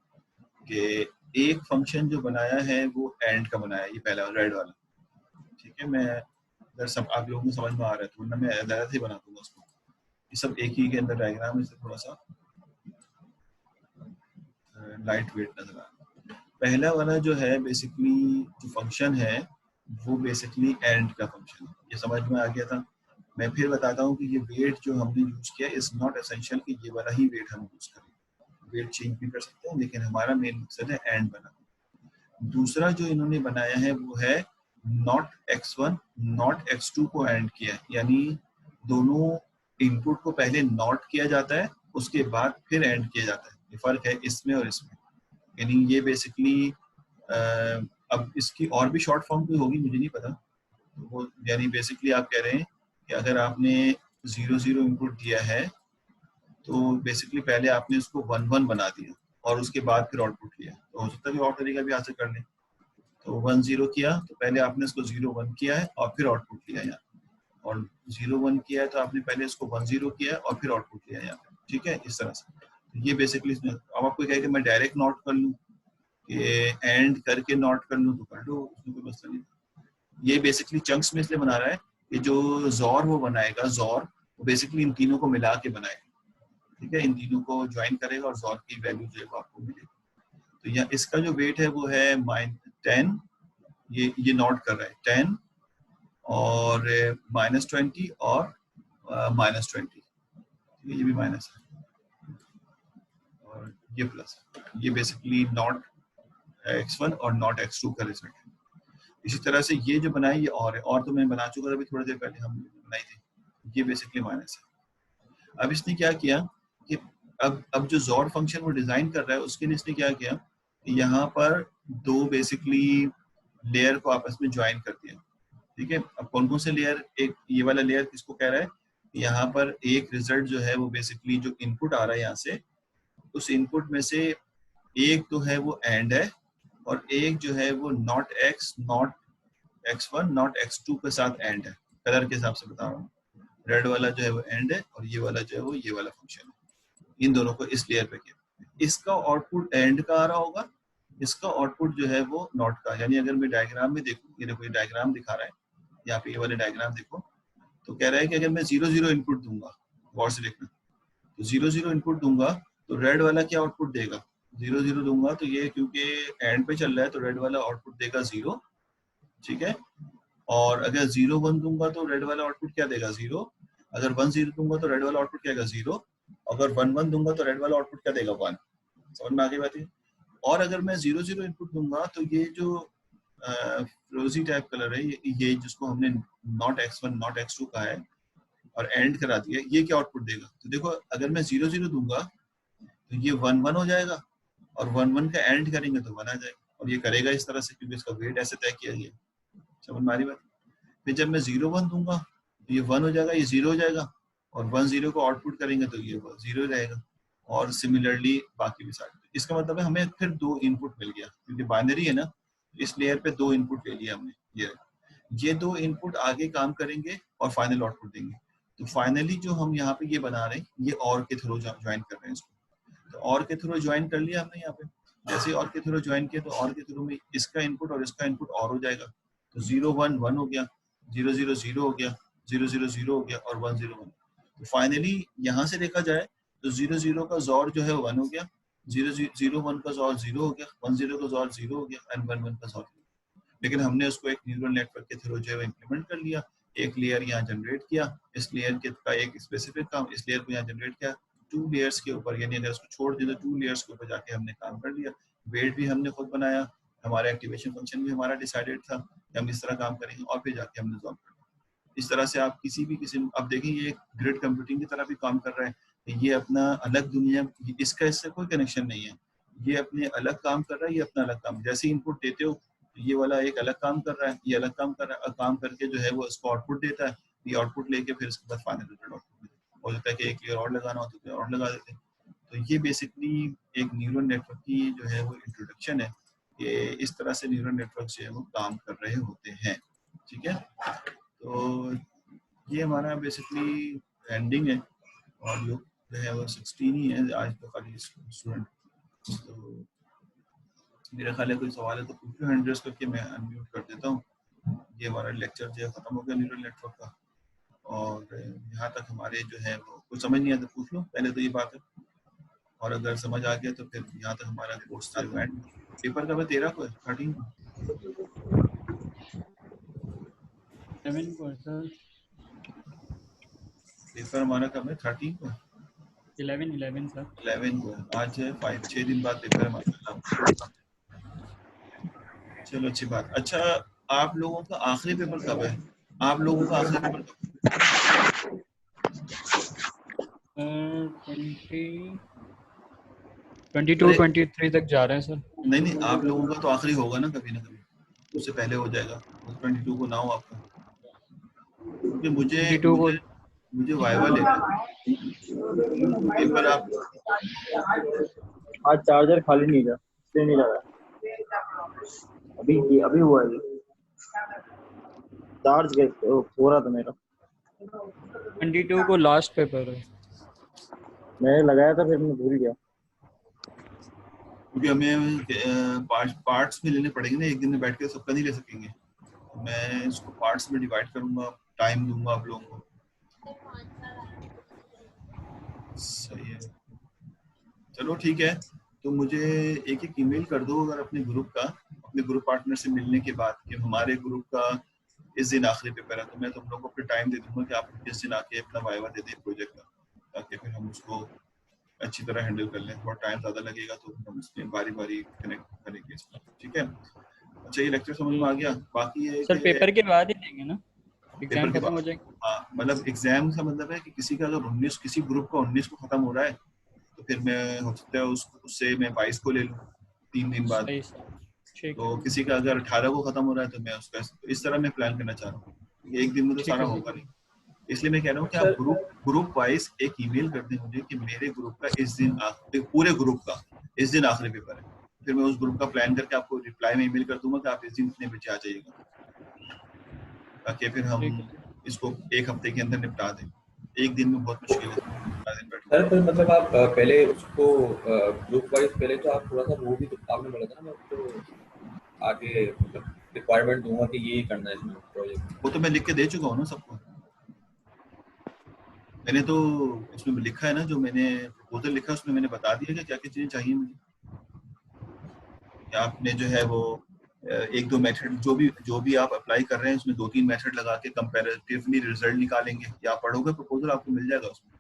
कि एक फंक्शन जो बनाया है वो एंड का बनाया है, ये पहला रेड वाला। ठीक है, मैं अगर सब आप लोगों को समझ में आ रहा है तो वरना मैं अलग ही बना दूंगा उसको, ये सब एक ही के अंदर डायग्राम है, थोड़ा सा लाइट वेट नजर आ रहा है। पहला वाला जो है बेसिकली जो फंक्शन है वो बेसिकली एंड का फंक्शन है, ये समझ में आ गया था। मैं फिर बताता हूँ कि ये वेट जो हमने यूज किया इज नॉट एसेंशियल कि ये वाला ही वेट हम यूज करें, वेट चेंज भी कर सकते हैं, लेकिन हमारा मेन मकसद है एंड बनाना। दूसरा जो इन्होंने बनाया है वो है नॉट x1 नॉट x2 को एंड किया है, यानी दोनों इनपुट को पहले नॉट किया जाता है उसके बाद फिर एंड किया जाता है, ये फर्क है इसमें और इसमें। यानी ये बेसिकली अब इसकी और भी शॉर्ट फॉर्म कोई होगी मुझे नहीं पता, तो वो यानी बेसिकली आप कह रहे हैं कि अगर आपने 0-0 इनपुट दिया है तो बेसिकली पहले आपने उसको 1-1 बना दिया और उसके बाद फिर आउटपुट लिया, तो हो सकता है कि और तरीका भी हासिल कर लें। तो 1-0 किया तो पहले आपने इसको 0-1 किया है और फिर आउटपुट लिया यहाँ, और 0-1 किया है तो आपने पहले इसको 1-0 किया है और फिर आउटपुट लिया यहाँ पे। ठीक है, इस तरह से। तो ये बेसिकली इसमें अब आपको क्या है कि मैं डायरेक्ट नोट कर लूँ कि एंड करके नोट कर लूँ तो कर लो, उसमें कोई मसला नहीं। ये बेसिकली चंक्स में इसलिए बना रहा है कि जो जॉर वो बनाएगा, जॉर वो बेसिकली इन तीनों को मिला के बनाएगा। ठीक है, इन तीनों को ज्वाइन करेगा और जॉर की वैल्यू जो है वो आपको मिलेगी। तो यहाँ इसका जो वेट है वो है -10, ये नोट कर रहा है 10 और -20 और -20, ये भी माइनस है और ये प्लस, ये बेसिकली नॉट x1 और नॉट x2 का रिजल्ट है। इसी तरह से ये जो बनाई ये और तो मैं बना चुका था अभी थोड़ी देर पहले हम बनाई थी, ये बेसिकली माइनस है। अब इसने क्या किया कि अब जो जॉर फंक्शन वो डिजाइन कर रहा है उसके लिए इसने क्या किया, यहाँ पर दो बेसिकली लेयर को आपस में ज्वाइन कर दिया। ठीक है, अब कौन कौन से लेयर, एक ये वाला लेयर किसको कह रहा है, यहाँ पर एक रिजल्ट जो है वो बेसिकली जो इनपुट आ रहा है यहाँ से, उस इनपुट में से एक तो है वो एंड है और एक जो है वो not x not x1 not x2 के साथ एंड है। कलर के हिसाब से बता रहा हूँ, रेड वाला जो है वो एंड है और ये वाला जो है वो ये वाला फंक्शन है। इन दोनों को इस लेयर पे किया, इसका आउटपुट एंड का आ रहा होगा, इसका आउटपुट जो है वो नॉट का। यानी अगर मैं डायग्राम में देखूँ, ये देखो ये डायग्राम दिखा रहा है, यहाँ पे ये वाले डायग्राम देखो, तो कह रहा है कि अगर मैं 0 0 इनपुट दूंगा, गौर से देखना, तो 0 0 इनपुट दूंगा तो रेड वाला क्या आउटपुट देगा, 0 0 दूंगा तो ये क्योंकि एंड पे चल रहा है तो रेड वाला आउटपुट देगा 0। ठीक है, और अगर 0 1 दूंगा तो रेड वाला आउटपुट क्या देगा 0, अगर 1 0 दूंगा तो रेड वाला आउटपुट क्या देगा 0, अगर 1 1 दूंगा तो रेड वाला आउटपुट क्या देगा 1। समझ में आ गई बात है। और अगर मैं 0 0 इनपुट दूंगा तो ये जो फिरोजी टाइप कलर है, ये जिसको हमने नॉट x1 नॉट x2 का है और एंड करा दिया, ये क्या आउटपुट देगा, तो देखो अगर मैं 0 0 दूंगा तो ये 1 1 हो जाएगा और 1 1 का एंड करेंगे तो 1 आ जाएगा, और ये करेगा इस तरह से क्योंकि इसका वेट ऐसे तय किया गया। समझ में आ रही बात। फिर जब मैं 0 1 दूंगा तो ये 1 हो जाएगा, ये 0 हो जाएगा, और 1 0 को आउटपुट करेंगे तो ये 0 रहेगा, और सिमिलरली बाकी भी सारे। इसका मतलब है हमें फिर दो इनपुट मिल गया, क्योंकि बाइनरी है ना, इस लेयर पे दो इनपुट ले लिया हमने। ये दो इनपुट आगे काम करेंगे और फाइनल आउटपुट देंगे। तो फाइनली जो हम यहाँ पे ये बना रहे हैं, ये और के थ्रू ज्वाइन कर रहे हैं इसको। तो और के थ्रू ज्वाइन कर लिया हमने यहाँ पे, जैसे और के थ्रू ज्वाइन किया तो और के थ्रू में इसका इनपुट और इसका इनपुट और हो जाएगा, तो 0 1 1 हो गया, 0 0 0 हो गया, 0 0 0 हो गया और 1 0 1। तो फाइनली यहाँ से देखा जाए तो 0 0 का जोर जो है 1 हो गया, 0 0 1 का जोर 0 हो गया, 1 0 का जोर 0 हो गया एंड 1 1 का जोर। लेकिन हमने उसको एक न्यूरल नेटवर्क के थ्रू जो है इम्प्लीमेंट कर लिया, एक लेयर यहाँ जनरेट किया, इस लेयर के का एक स्पेसिफिक काम, इस लेयर को यहाँ जनरेट किया, 2 लेयर्स के ऊपर, यानी अगर उसको छोड़ दिया तो 2 लेयर्स के ऊपर जाके हमने काम कर लिया। वेट भी हमने खुद बनाया, हमारा एक्टिवेशन फंक्शन भी हमारा डिसाइडेड था कि हम इस तरह काम करेंगे, और फिर जाके हमने सॉल्व कर लिया। इस तरह से आप किसी भी अब देखें ये ग्रिड कंप्यूटिंग की तरह भी काम कर रहा है, ये अपना अलग दुनिया, इसका इससे कोई कनेक्शन नहीं है, ये अपने अलग काम कर रहा है, ये अपना अलग काम। जैसे इनपुट देते हो ये वाला एक अलग काम कर रहा है, ये अलग काम कर रहा है, और काम करके जो है वो इसको आउटपुट देता है, ये आउटपुट लेके फिर इसके बाद फाइनल रिजल्ट आउटपुट हो जाता है कि एक लेयर और लगाना हो तो और लगा देते हैं। तो ये बेसिकली एक न्यूरल नेटवर्क की जो है वो इंट्रोडक्शन है कि इस तरह से न्यूरल नेटवर्क जो है वो काम कर रहे होते हैं। ठीक है, तो ये हमारा बेसिकली एंडिंग है, और जो है वो 16 ही है आज तो खाली स्टूडेंट। तो मेरा ख्याल है कोई सवाल है तो पूछ लो हैंड रेस करके, मैं अनम्यूट कर देता हूँ। ये हमारा लेक्चर जो है खत्म हो गया न्यूरल नेटवर्क का, और यहाँ तक हमारे जो है वो कुछ समझ नहीं आया तो पूछ लो पहले, तो ये बात है, और अगर समझ आ गया तो फिर यहाँ तक हमारा कोर्स जो है पेपर कब है 13 को है 13 को 11 को सर, पेपर हमारा कब है 13 को 11 सर, 11 को है। आज है 6 दिन बाद पेपर है माशाल्लाह। चलो अच्छी बात। अच्छा आप लोगों का आखिरी पेपर कब है, आप लोगों का आखिरी पेपर कब? 22 23 तक जा रहे हैं सर। नहीं नहीं, आप लोगों का तो आखिरी होगा ना कभी ना कभी, उससे पहले हो जाएगा, 22 को ना हो आपका, क्योंकि मुझे 22 को मुझे मुझे वाइवा लेना है पेपर। आप आज चार्जर खाली नहीं था इसलिए नहीं लगा, अभी हुआ है चार्ज हो रहा था मेरा। 22 को लास्ट पेपर है। मैंने लगाया था फिर मैं भूल गया, क्योंकि हमें पार्ट्स में लेने पड़ेंगे ना, एक दिन में बैठ के सबका नहीं ले सकेंगे, तो मैं इसको पार्ट्स में डिवाइड करूंगा, टाइम दूंगा आप लोगों को। सही है, चलो ठीक है। तो मुझे एक एक ईमेल कर दो अगर अपने ग्रुप का, अपने ग्रुप पार्टनर से मिलने के बाद, कि हमारे ग्रुप का इस दिन आखिरी पेपर है, तो मैं तुम लोगों को फिर टाइम दे दूंगा कि आप किस दिन आके अपना वाइवा दे दें प्रोजेक्ट का, ताकि फिर हम उसको अच्छी तरह हैंडल कर लें। थोड़ा टाइम ज़्यादा लगेगा तो हम उसमें बारी बारी कनेक्ट करेंगे इसमें, ठीक है। अच्छा, ये लेक्चर समझ में आ गया। बाकी ये सर कि पेपर के बाद ही देंगे ना, पेपर एग्जाम के खत्म हो बाद, जाएंगे। हाँ मतलब एग्जाम का मतलब है कि किसी का अगर 19, किसी ग्रुप का 19 को खत्म हो रहा है तो फिर मैं हो सकता है उससे मैं 22 को ले लूँ 3 दिन बाद। सही सर, ठीक है। तो किसी का अगर 18 को खत्म हो रहा है तो मैं उसका, तो इस तरह मैं प्लान करना चाह रहा हूँ। एक दिन में तो ठीक सारा है होगा सर। नहीं, इसलिए मैं कह रहा हूँ कि आप सर ग्रुप ग्रुप वाइज एक ईमेल कर दें मुझे कि मेरे ग्रुप का इस दिन पूरे ग्रुप का इस दिन आखिरी पेपर है। फिर मैं उस ग्रुप का प्लान करके आपको रिप्लाई में ईमेल कर दूंगा कि आप इस दिन इतने बजे आ जाइएगा, ताकि फिर हम ठीक है। इसको एक हफ्ते के अंदर निपटा दें। एक दिन में बहुत मुश्किल है, सारा दिन सर बैठना। फिर मतलब आप पहले उसको ग्रुप वाइज पहले तो आप थोड़ा सा वो भी तो आपने बोला था ना, मैं उसको आगे मतलब रिक्वायरमेंट दूंगा कि ये करना है इसमें प्रोजेक्ट। वो तो मैं लिख के दे चुका हूँ ना सबको। मैंने तो उसमें लिखा है ना, जो मैंने प्रपोजल लिखा है उसमें मैंने बता दिया कि क्या क्या चीजें चाहिए मुझे। या आपने जो है वो एक दो मेथड जो भी आप अप्लाई कर रहे हैं उसमें 2-3 मेथड लगा के कंपैरेटिवली रिजल्ट निकालेंगे, या आप पढ़ोगे प्रपोजल आपको मिल जाएगा। उसमें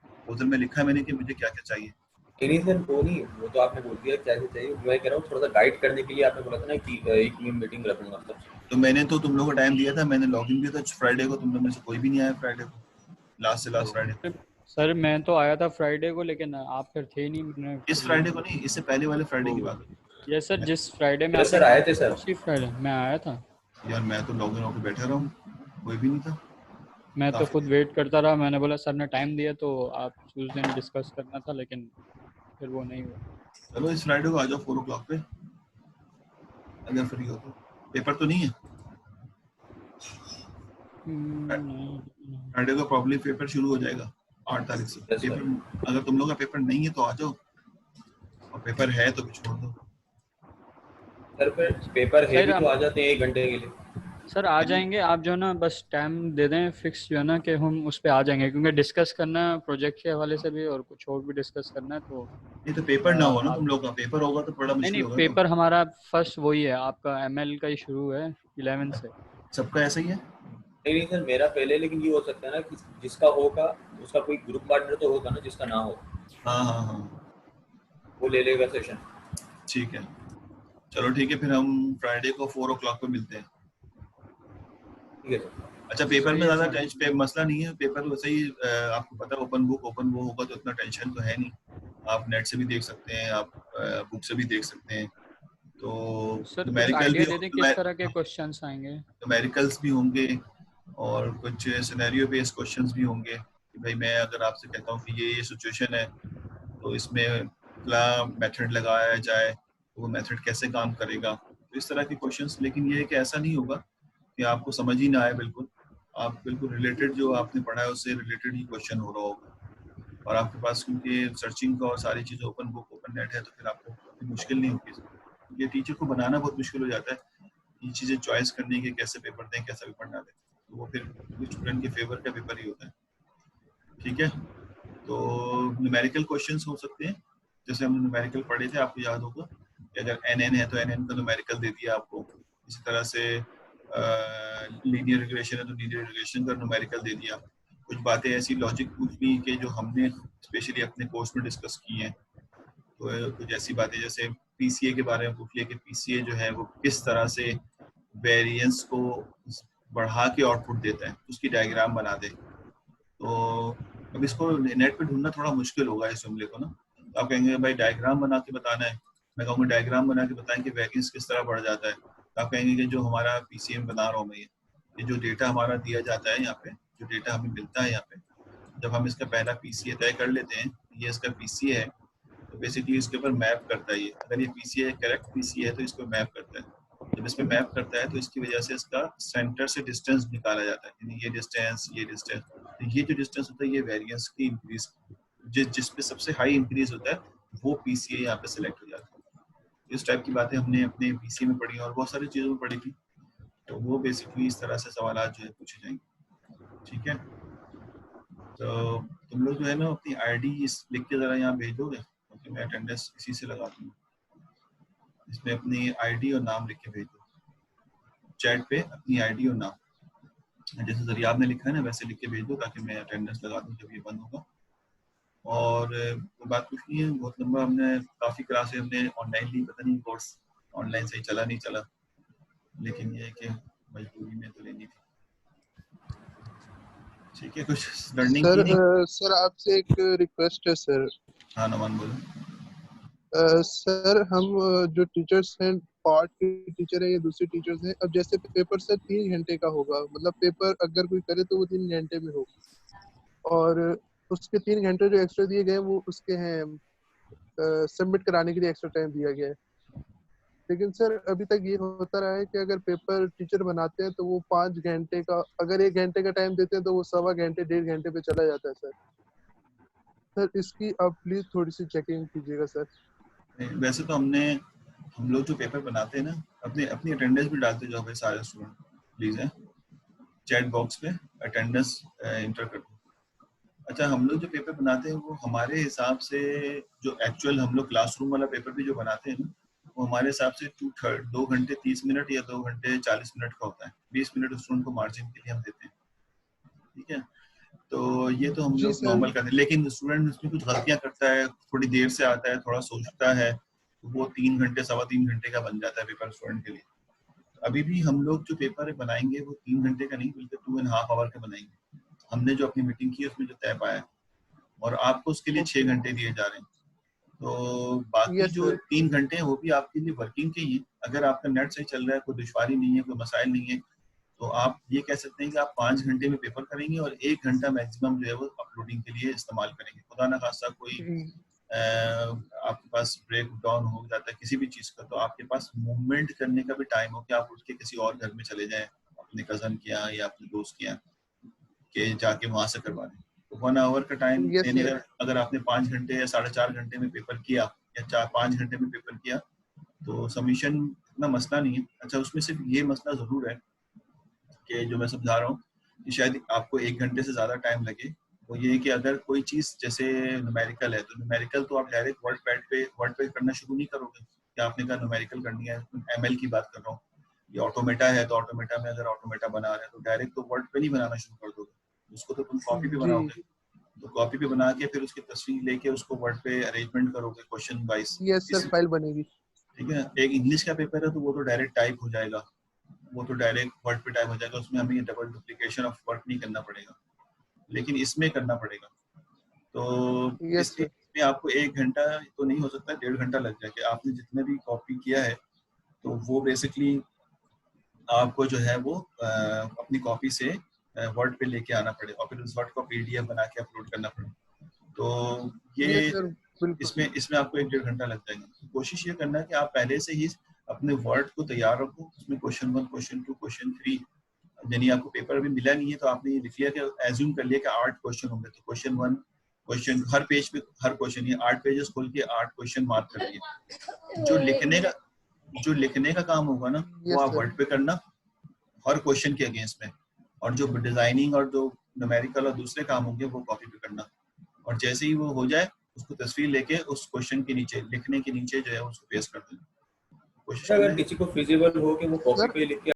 प्रपोजल में लिखा है मैंने कि मुझे क्या क्या चाहिए। नहीं सर वो नहीं, वो तो आपने बोल दिया क्या चाहिए। मैं कह रहा हूँ थोड़ा सा गाइड करने के लिए आपने बोला था ना कि एक मीटिंग रखूंगा सबसे। तो मैंने तो तुम लोगों को टाइम दिया था, मैंने लॉगिन किया था फ्राइडे को, तुम लोग में से कोई भी नहीं आया फ्राइडे को, लास्ट से लास्ट फ्राइडे को। सर मैं तो आया था फ्राइडे को, लेकिन आप फिर थे नहीं, मैंने इस फिर फ्राइडे को नहीं, इससे पहले वाले फ्राइडे की बात ये सर है। जिस फ्राइडे में यस आपने सर कहा आए थे था सर। उसी फ्राइडे मैं आया था। यार मैं तो लॉगिन होकर बैठा रहा हूँ, कोई भी नहीं था मैं तो काफी खुद देर। वेट करता रहा, मैंने बोला सर ने टाइम दिया तो आप उस दिन डिस्कस करना था, लेकिन फिर वो नहीं हुआ। चलो इस फ्राइडे को आ जाओ 4 o'clock पे, अगर फ्री हो तो। पेपर तो नहीं है नहीं। फ्राइडे को, प्रॉब्लम पेपर शुरू हो जाएगा 8 तारीख से यस सर। पेपर। अगर तुम लोग का पेपर नहीं है तो आ जाओ, और पेपर है तो फिर छोड़ दो। सर फिर पेपर है सर भी तो आ जाते हैं 1 घंटे के लिए। सर आ जाएंगे, आप जो है ना बस टाइम दे दें फिक्स, जो है ना कि हम उस पे आ जाएंगे, क्योंकि डिस्कस करना है प्रोजेक्ट के हवाले से भी और कुछ और भी डिस्कस करना है, तो नहीं तो पेपर ना हो ना, आप। तुम लोग का पेपर होगा तो बड़ा नहीं मुश्किल नहीं, होगा ना। पेपर हमारा फर्स्ट वही है, आपका एमएल का ही शुरू है 11 से। सबका ऐसा ही है। नहीं सर मेरा पहले, लेकिन ये हो सकता है ना कि जिसका होगा उसका कोई ग्रुप पार्टनर तो होगा ना, जिसका ना हो हाँ हाँ हाँ, वो ले लेगा सेशन। ठीक है। चलो ठीक है, फिर हम फ्राइडे को 4 o'clock पे मिलते हैं। ठीक है सर। अच्छा, पेपर में सही है ज्यादा सर। टेंशन पे मसला नहीं है, पेपर वैसे ही आपको पता है ओपन वो होगा तो इतना टेंशन तो है नहीं। आप नेट से भी देख सकते हैं, आप बुक से भी देख सकते हैं। तो सर कुछ न्यूमेरिकल आइडिया भी दे दें किस तरह के क्वेश्चंस आएंगे। न्यूमेरिकल्स भी होंगे, और कुछ सिनेरियो बेस्ड क्वेश्चंस भी होंगे कि भाई मैं अगर आपसे कहता हूँ कि ये सिचुएशन है तो इसमें क्या मेथड लगाया जाए, तो वो मेथड कैसे काम करेगा, तो इस तरह के क्वेश्चंस। लेकिन ये है कि ऐसा नहीं होगा कि आपको समझ ही ना आए बिल्कुल। आप बिल्कुल रिलेटेड, जो आपने पढ़ा है उससे रिलेटेड ही क्वेश्चन हो रहा होगा। और आपके पास क्योंकि सर्चिंग का और सारी चीज़ें ओपन बुक ओपन नेट है, तो फिर आपको इतनी मुश्किल नहीं होगी। ये टीचर को बनाना बहुत मुश्किल हो जाता है, ये चीज़ें चॉइस करने के, कैसे पेपर दें कैसा पेपर ना दें। तो वो फिर स्टूडेंट के फेवर का पेपर ही होता है। ठीक है, तो न्यूमेरिकल क्वेश्चंस हो सकते हैं, जैसे हम न्यूमेरिकल पढ़े थे, आपको याद होगा कि अगर एन है तो एन का न्यूमेरिकल दे दिया आपको। इसी तरह से लीनियर रिग्रेशन है तो लीनियर रिग्रेशन का न्यूमेरिकल दे दिया। कुछ बातें ऐसी लॉजिक पूछ ली कि जो हमने स्पेशली अपने कोर्स में डिस्कस की हैं। तो कुछ ऐसी बातें जैसे पीसीए के बारे में पूछ लिया कि पीसीए जो है वो किस तरह से वेरिएंस को बढ़ा के आउटपुट देता है, उसकी डायग्राम बना दे। तो अब इसको नेट पे ढूंढना थोड़ा मुश्किल होगा इस जुमले को ना। तो आप कहेंगे भाई डायग्राम बना के बताना है, मैं कहूँगा डायग्राम बना के बताएं कि वैरिएंस किस तरह बढ़ जाता है। तो आप कहेंगे कि जो हमारा पीसीएम बना रहा हूँ मैं, ये जो डेटा हमारा दिया जाता है यहाँ पे, जो डेटा हमें मिलता है यहाँ पे, जब हम इसका पहला पीसीए तय कर लेते हैं, ये इसका पीसीए है, तो बेसिकली इसके ऊपर मैप करता है ये। अगर ये पीसीए करेक्ट पीसीए है तो इसको मैप करता है। जब इस पे मैप करता है तो इसकी वजह से इसका सेंटर से डिस्टेंस निकाला जाता है, यानी ये डिस्टेंस ये डिस्टेंस। तो ये जो डिस्टेंस होता है ये वेरिएंस की इंक्रीज, जिस पे सबसे हाई इंक्रीज होता है वो पीसीए यहाँ पे सिलेक्ट हो जाता है। इस टाइप की बातें हमने अपने पीसीए में पढ़ी और बहुत सारी चीज़ों में पढ़ी थी। तो वो बेसिकली इस तरह से सवाल जो है पूछे जाएंगे। ठीक है, तो तुम लोग जो है ना अपनी आईडी लिख के जरा यहाँ भेज दोगे, क्योंकि मैं अटेंडेंस इसी से लगा दूंगा। इसमें अपनी आईडी और नाम लिख के भेज दो चैट पे, अपनी आईडी और नाम जैसे दरियाब ने लिखा है ना वैसे लिख के भेज दो, ताकि मैं अटेंडेंस लगा दूँ जब ये बंद होगा। और बात कुछ नहीं है, बहुत लंबा हमने काफ़ी क्लासें हमने ऑनलाइन ली, पता नहीं कोर्स ऑनलाइन सही चला नहीं चला। लेकिन ये है कि मजबूरी में तो लेनी थी। ठीक है, कुछ लर्निंग सर की नहीं? सर आपसे एक रिक्वेस्ट है सर। हाँ नमन बोलो। सर हम जो टीचर्स हैं, पार्ट के टीचर है या दूसरे टीचर्स हैं, अब जैसे पेपर सर 3 घंटे का होगा, मतलब पेपर अगर कोई करे तो वो 3 घंटे में होगा, और उसके 3 घंटे जो एक्स्ट्रा दिए गए वो उसके हैं, सबमिट कराने के लिए एक्स्ट्रा टाइम दिया गया है। लेकिन सर अभी तक ये होता रहा है कि अगर पेपर टीचर बनाते हैं तो वो 5 घंटे का, अगर 1 घंटे का टाइम देते हैं तो वो 1.25 घंटे 1.5 घंटे पे चला जाता है सर। सर इसकी आप प्लीज थोड़ी सी चेकिंग कीजिएगा सर। वैसे तो हम लोग जो पेपर बनाते हैं ना, अपनी अटेंडेंस भी डालते जाओ भाई सारे स्टूडेंट प्लीज है, चैट बॉक्स पे अटेंडेंस इंटर कर दो। अच्छा, हम लोग जो पेपर बनाते हैं वो हमारे हिसाब से, जो एक्चुअल हम लोग क्लासरूम वाला पेपर भी जो बनाते हैं ना, वो हमारे हिसाब से 2 घंटे 30 मिनट या 2 घंटे 40 मिनट का होता है। 20 मिनट स्टूडेंट को मार्जिन के लिए हम देते हैं। ठीक है, तो ये तो हम जी लोग सर। नॉर्मल करते हैं, लेकिन स्टूडेंट उसमें कुछ गलतियां करता है, थोड़ी देर से आता है, थोड़ा सोचता है, तो वो 3 घंटे 3.25 घंटे का बन जाता है पेपर स्टूडेंट के लिए। अभी भी हम लोग जो पेपर बनाएंगे वो 3 घंटे का नहीं बल्कि 2.5 आवर का बनाएंगे। हमने जो अपनी मीटिंग की है उसमें जो तय पाया है, और आपको उसके लिए 6 घंटे दिए जा रहे हैं। तो बाकी यस जो सर। 3 घंटे हैं वो भी आपके लिए वर्किंग के ही है। अगर आपका नेट सही चल रहा है, कोई दुश्वारी नहीं है, कोई मसाइल नहीं है, तो आप ये कह सकते हैं कि आप 5 घंटे में पेपर करेंगे और 1 घंटा मैक्सिमम जो है वो अपलोडिंग के लिए इस्तेमाल करेंगे। खुदा ना खास्ता कोई आपके पास ब्रेक डाउन हो जाता है किसी भी चीज़ का, तो आपके पास मूवमेंट करने का भी टाइम हो कि आप उठ के किसी और घर में चले जाएं, अपने कज़न के यहाँ या अपने दोस्त के यहाँ के जाके वहाँ से करवा दें। तो 1 आवर का टाइम यस देने सर। का, अगर आपने 5 घंटे या 4.5 घंटे में पेपर किया या 4-5 घंटे में पेपर किया, तो सबमिशन इतना मसला नहीं है। अच्छा, उसमें सिर्फ ये मसला ज़रूर है कि जो मैं समझा रहा हूँ कि शायद आपको 1 घंटे से ज़्यादा टाइम लगे, वो ये है कि अगर कोई चीज़ जैसे न्यूमेरिकल है, तो न्यूमेरिकल तो आप डायरेक्ट वर्ड पे करना शुरू नहीं करोगे कि आपने कहा न्यूमेरिकल करनी है। एमएल की बात कर रहा हूँ। ये ऑटोमेटा है, तो ऑटोमेटा में अगर ऑटोमेटा बना रहे हैं तो डायरेक्ट तो वर्ड पे नहीं बनाना शुरू कर दोगे, उसको तो तुम कॉपी पे जी। बनाओगे। तो कॉपी पे बना के फिर उसकी तस्वीर लेके उसको वर्ड पे अरेंजमेंट करोगे question wise. Yes sir, file बनेगी। ठीक है, एक इंग्लिश का पेपर है तो वो तो डायरेक्ट टाइप हो जाएगा, वो तो डायरेक्ट वर्ड पे टाइप हो जाएगा, उसमें हमें डबल डुप्लीकेशन ऑफ वर्क नहीं करना पड़ेगा, लेकिन इसमें करना पड़ेगा। तो यस इसलिए सर। इसमें आपको 1 घंटा तो नहीं हो सकता, 1.5 घंटा लग जाए कि आपने जितने भी कॉपी किया है, तो वो बेसिकली आपको जो है वो अपनी कॉपी से वर्ड पे लेके आना पड़े और फिर उस वर्ड को पीडीएफ बना के अपलोड करना पड़े। तो ये यस सर, बिल्कुल। इसमें आपको 1-1.5 घंटा लग जाएगा। तो कोशिश ये करना है कि आप पहले से ही अपने वर्ड को तैयार रखो, उसमें क्वेश्चन 1, क्वेश्चन 2, क्वेश्चन 3, यानी आपको पेपर अभी मिला नहीं है तो आपने ये लिख लिया कि एज्यूम कर लिया कि 8 क्वेश्चन होंगे, तो क्वेश्चन 1 क्वेश्चन हर पेज पे, हर क्वेश्चन ये 8 पेजेस खोल के 8 क्वेश्चन मार्क कर दिए। जो लिखने का काम होगा ना, वो यस आप सर। वर्ड पे करना हर क्वेश्चन के अगेंस्ट में, और जो डिजाइनिंग और जो न्यूमेरिकल और दूसरे काम होंगे वो कॉपी पे करना। और जैसे ही वो हो जाए उसको तस्वीर लेके उस क्वेश्चन के नीचे, लिखने के नीचे जो है उसको पेस्ट कर देना। कोशिश करना अगर है। किसी को फिजिबल हो कि वो कॉपी सर पे लिख के